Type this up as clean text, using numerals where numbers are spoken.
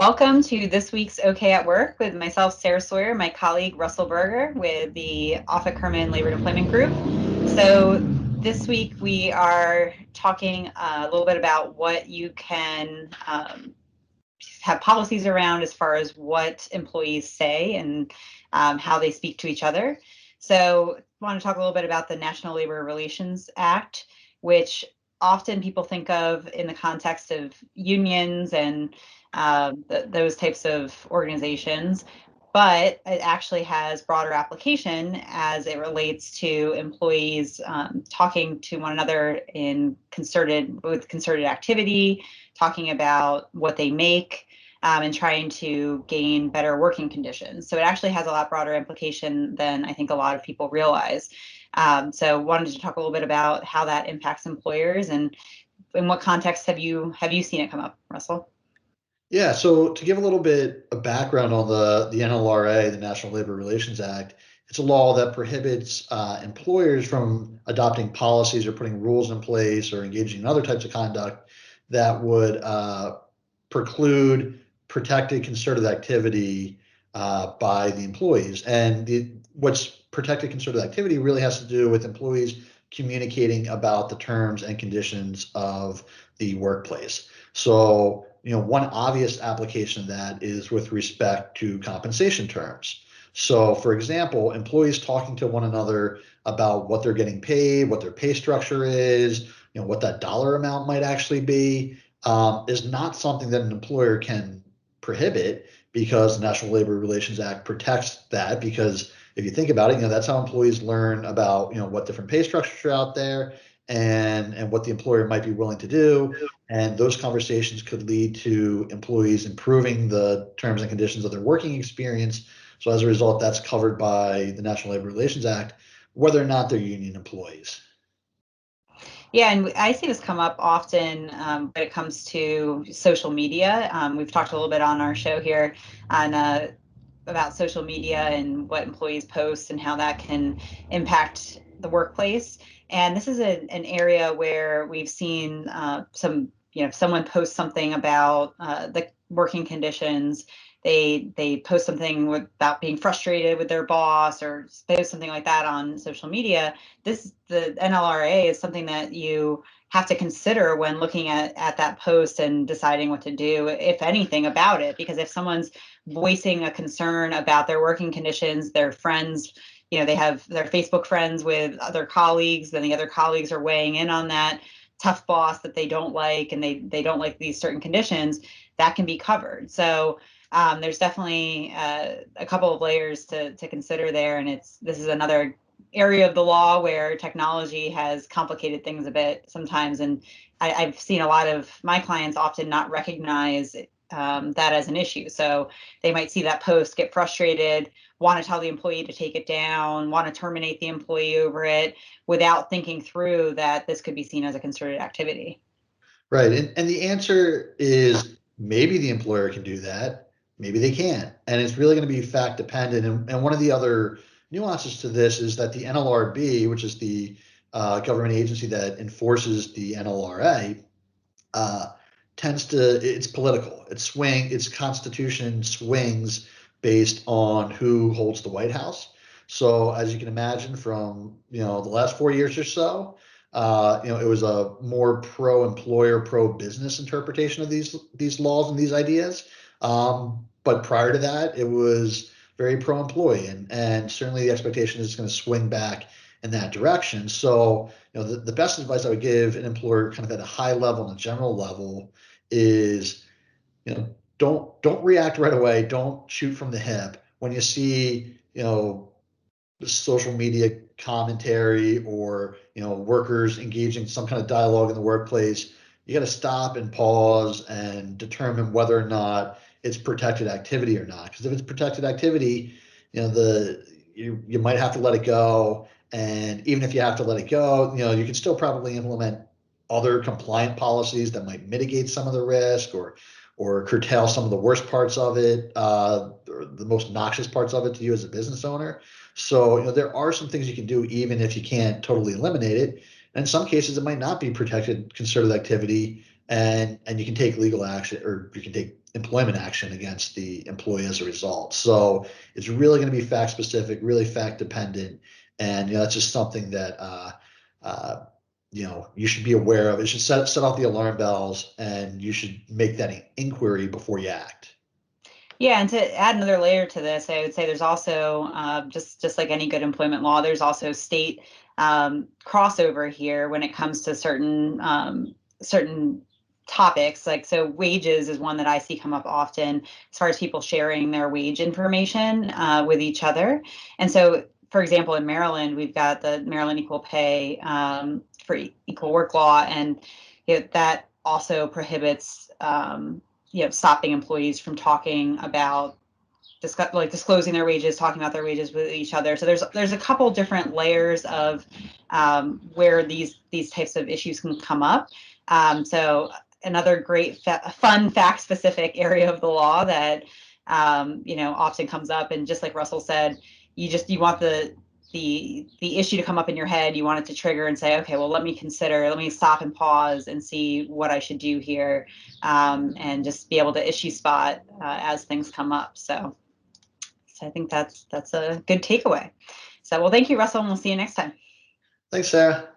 welcome to this week's OK at Work with myself, Sarah Sawyer, my colleague Russell Berger with the Offit Kurman Labor and Employment Group. So this week we are talking a little bit about what you can have policies around as far as what employees say and how they speak to each other. So I want to talk a little bit about the National Labor Relations Act, which often people think of in the context of unions and those types of organizations, but it actually has broader application as it relates to employees talking to one another in concerted activity, talking about what they make, and trying to gain better working conditions. So it actually has a lot broader implication than I think a lot of people realize. So wanted to talk a little bit about how that impacts employers and in what context have you seen it come up, Russell? Yeah, so to give a little bit of background on the NLRA, the National Labor Relations Act, it's a law that prohibits employers from adopting policies or putting rules in place or engaging in other types of conduct that would preclude protected concerted activity by the employees. And what's protected concerted activity really has to do with employees communicating about the terms and conditions of the workplace. So, one obvious application of that is with respect to compensation terms. So, for example, employees talking to one another about what they're getting paid, what their pay structure is, what that dollar amount might actually be, is not something that an employer can prohibit because the National Labor Relations Act protects that. Because if you think about it, that's how employees learn about what different pay structures are out there and what the employer might be willing to do. And those conversations could lead to employees improving the terms and conditions of their working experience. So as a result, that's covered by the National Labor Relations Act, whether or not they're union employees. Yeah, and I see this come up often when it comes to social media. We've talked a little bit on our show here on about social media and what employees post and how that can impact the workplace. And this is an area where we've seen someone post something about the working conditions. They post something about being frustrated with their boss or post something like that on social media. The NLRA is something that you have to consider when looking at that post and deciding what to do, if anything, about it. Because if someone's voicing a concern about their working conditions, their friends, they have their Facebook friends with other colleagues, then the other colleagues are weighing in on that tough boss that they don't like, and they don't like these certain conditions, that can be covered. So there's definitely a couple of layers to consider there, and this is another area of the law where technology has complicated things a bit sometimes, and I've seen a lot of my clients often not recognize that as an issue. So they might see that post, get frustrated, want to tell the employee to take it down, want to terminate the employee over it without thinking through that this could be seen as a concerted activity. Right. And the answer is maybe the employer can do that, maybe they can't. And it's really going to be fact dependent. And one of the other nuances to this is that the NLRB, which is the government agency that enforces the NLRA, it's political. Its constitution swings based on who holds the White House. So as you can imagine from, the last 4 years or so, it was a more pro-employer, pro-business interpretation of these laws and these ideas. But prior to that, it was very pro-employee, and certainly the expectation is going to swing back in that direction. So, the best advice I would give an employer, kind of at a high level and a general level, is, don't react right away. Don't shoot from the hip when you see, social media commentary or workers engaging in some kind of dialogue in the workplace. You got to stop and pause and determine whether or not it's protected activity or not. Because if it's protected activity, you might have to let it go. And even if you have to let it go, you can still probably implement other compliant policies that might mitigate some of the risk or curtail some of the worst parts of it, or the most noxious parts of it to you as a business owner. So, there are some things you can do even if you can't totally eliminate it. And in some cases, it might not be protected concerted activity, and you can take legal action, or you can take employment action against the employee as a result. So it's really going to be fact specific, really fact dependent, and that's just something that uh, you should be aware of. It should set off the alarm bells, and you should make that inquiry before you act. Yeah, and to add another layer to this, I would say there's also just like any good employment law, there's also state crossover here when it comes to certain topics. Like, so wages is one that I see come up often as far as people sharing their wage information with each other. And so, for example, in Maryland, we've got the Maryland Equal Pay for Equal Work Law, and that also prohibits stopping employees from talking about disclosing their wages, talking about their wages with each other. So there's a couple different layers of where these types of issues can come up. So another great fun fact specific area of the law that often comes up, and just like Russell said, you want the issue to come up in your head. You want it to trigger and say, okay, well, let me stop and pause and see what I should do here, and just be able to issue spot as things come up. So I think that's a good takeaway. So, well, thank you, Russell, and we'll see you next time. Thanks, Sarah.